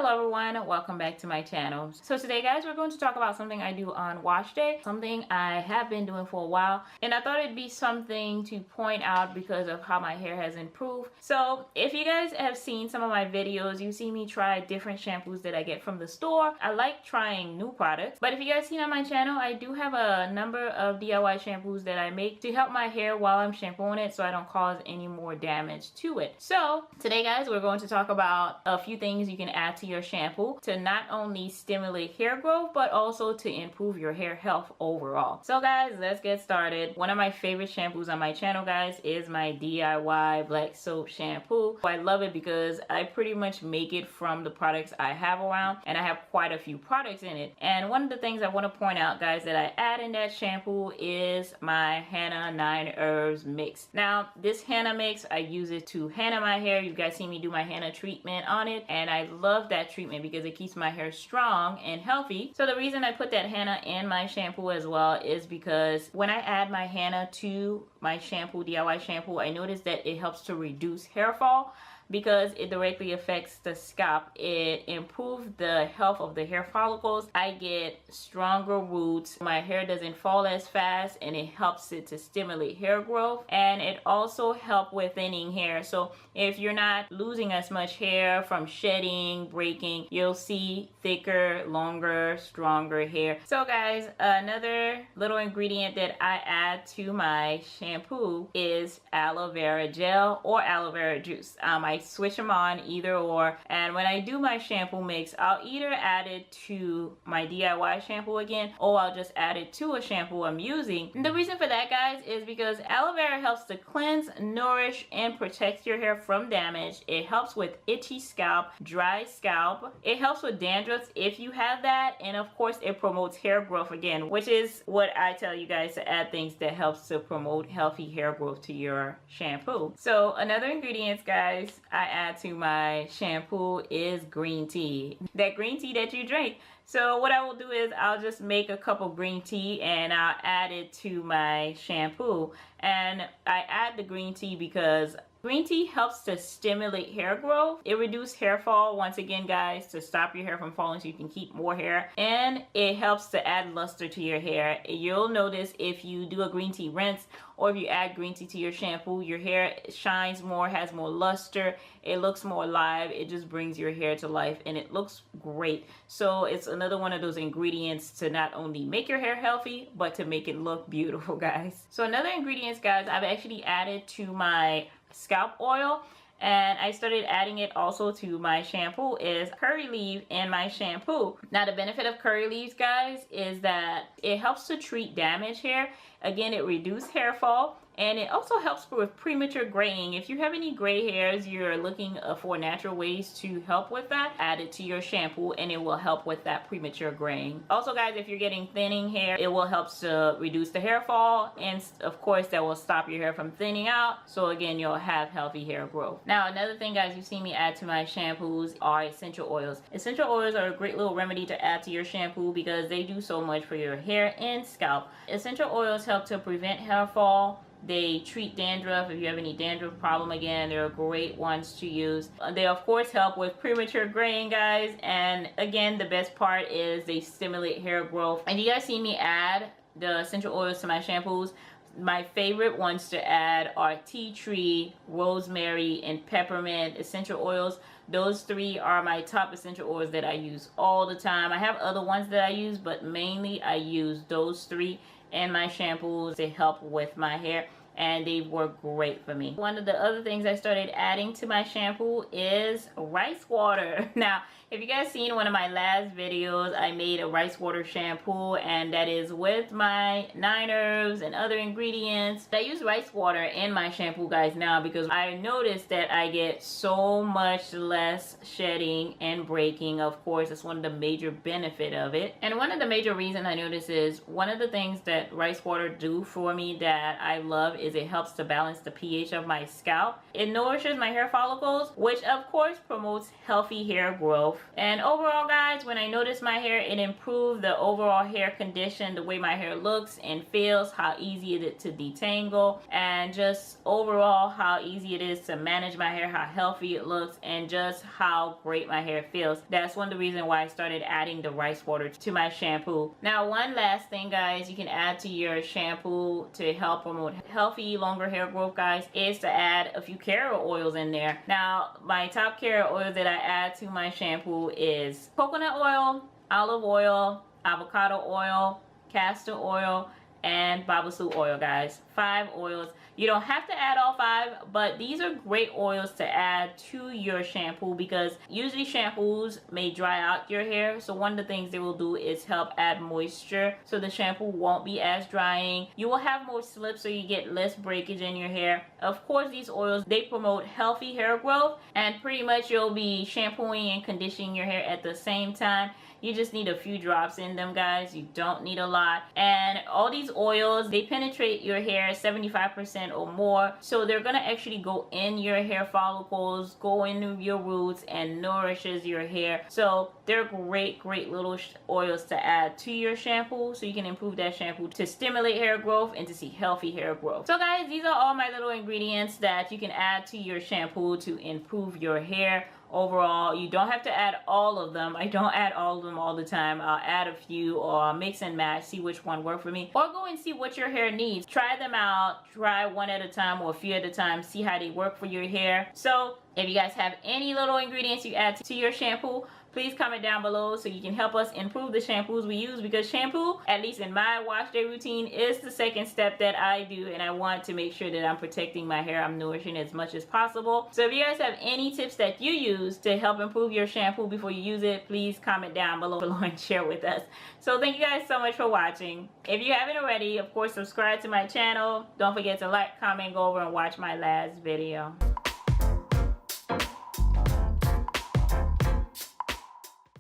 Hello everyone, welcome back to my channel. So today guys, we're going to talk about something I do on wash day, something I have been doing for a while, and I thought it'd be something to point out because of how my hair has improved. So if you guys have seen some of my videos, you see me try different shampoos that I get from the store. I like trying new products, but if you guys seen on my channel, I do have a number of DIY shampoos that I make to help my hair while I'm shampooing it so I don't cause any more damage to it. So today guys, we're going to talk about a few things you can add to your shampoo to not only stimulate hair growth but also to improve your hair health overall. So guys, let's get started. One of my favorite shampoos on my channel guys is my DIY black soap shampoo. I love it because I pretty much make it from the products I have around, and I have quite a few products in it. And one of the things I want to point out guys that I add in that shampoo is my henna 9 herbs mix. Now this henna mix, I use it to henna my hair. You guys see me do my henna treatment on it, and I love that treatment because it keeps my hair strong and healthy. So the reason I put that henna in my shampoo as well is because when I add my henna to my shampoo, DIY shampoo, I noticed that it helps to reduce hair fall because it directly affects the scalp. It improves the health of the hair follicles. I get stronger roots. My hair doesn't fall as fast, and it helps it to stimulate hair growth. And it also helps with thinning hair. So if you're not losing as much hair from shedding, breaking, you'll see thicker, longer, stronger hair. So guys, another little ingredient that I add to my shampoo is aloe vera gel or aloe vera juice. I switch them on either or, and when I do my shampoo mix, I'll either add it to my DIY shampoo again, or I'll just add it to a shampoo I'm using. And the reason for that guys is because aloe vera helps to cleanse, nourish, and protect your hair from damage. It helps with itchy scalp, dry scalp. It helps with dandruff if you have that, and of course it promotes hair growth again, which is what I tell you guys to add things that helps to promote healthy hair growth to your shampoo. So another ingredients guys I add to my shampoo is green tea. That green tea that you drink. So what I will do is I'll just make a cup of green tea and I'll add it to my shampoo. And I add the green tea because green tea helps to stimulate hair growth. It reduces hair fall, once again guys, to stop your hair from falling so you can keep more hair. And it helps to add luster to your hair. You'll notice if you do a green tea rinse or if you add green tea to your shampoo, your hair shines more, has more luster, it looks more alive. It just brings your hair to life and it looks great. So it's another one of those ingredients to not only make your hair healthy but to make it look beautiful guys. So another ingredients guys I've actually added to my scalp oil, and I started adding it also to my shampoo, is curry leaf in my shampoo. Now the benefit of curry leaves guys is that it helps to treat damaged hair. Again, it reduces hair fall, and it also helps with premature graying. If you have any gray hairs, you're looking for natural ways to help with that, add it to your shampoo and it will help with that premature graying. Also guys, if you're getting thinning hair, it will help to reduce the hair fall, and of course that will stop your hair from thinning out. So again, you'll have healthy hair growth. Now another thing guys, you've seen me add to my shampoos are essential oils. Essential oils are a great little remedy to add to your shampoo because they do so much for your hair and scalp. Essential oils help to prevent hair fall. They treat dandruff. If you have any dandruff problem, again, they're great ones to use. They of course help with premature graying guys, and again the best part is they stimulate hair growth. And you guys see me add the essential oils to my shampoos. My favorite ones to add are tea tree, rosemary, and peppermint essential oils. Those three are my top essential oils that I use all the time. I have other ones that I use, but mainly I use those three in my shampoos to help with my hair, and they work great for me. One of the other things I started adding to my shampoo is rice water. Now if you guys seen one of my last videos, I made a rice water shampoo, and that is with my 9 herbs and other ingredients. I use rice water in my shampoo guys now because I noticed that I get so much less shedding and breaking. Of course, it's one of the major benefit of it, and one of the major reasons I notice is one of the things that rice water do for me that I love is it helps to balance the pH of my scalp. It nourishes my hair follicles, which of course promotes healthy hair growth. And overall, guys, when I noticed my hair, it improved the overall hair condition, the way my hair looks and feels, how easy it is to detangle, and just overall how easy it is to manage my hair, how healthy it looks, and just how great my hair feels. That's one of the reasons why I started adding the rice water to my shampoo. Now, one last thing, guys, you can add to your shampoo to help promote healthy, longer hair growth, guys, is to add a few carrot oils in there. Now, my top carrot oil that I add to my shampoo is coconut oil, olive oil, avocado oil, castor oil, and Babassu oil, guys. 5 oils. You don't have to add all 5, but these are great oils to add to your shampoo because usually shampoos may dry out your hair. So one of the things they will do is help add moisture so the shampoo won't be as drying. You will have more slip so you get less breakage in your hair. Of course, these oils, they promote healthy hair growth, and pretty much you'll be shampooing and conditioning your hair at the same time. You just need a few drops in them, guys. You don't need a lot. And all these oils, they penetrate your hair 75% or more. So they're gonna actually go in your hair follicles, go into your roots, and nourishes your hair. So they're great little oils to add to your shampoo so you can improve that shampoo to stimulate hair growth and to see healthy hair growth. So guys, these are all my little ingredients that you can add to your shampoo to improve your hair. Overall, you don't have to add all of them. I don't add all of them all the time. I'll add a few or mix and match, see which one works for me, or go and see what your hair needs. Try them out, try one at a time or a few at a time, see how they work for your hair. So if you guys have any little ingredients you add to your shampoo, please comment down below so you can help us improve the shampoos we use, because shampoo, at least in my wash day routine, is the second step that I do, and I want to make sure that I'm protecting my hair, I'm nourishing as much as possible. So if you guys have any tips that you use to help improve your shampoo before you use it, please comment down below and share with us. So thank you guys so much for watching. If you haven't already, of course, subscribe to my channel. Don't forget to like, comment, go over and watch my last video.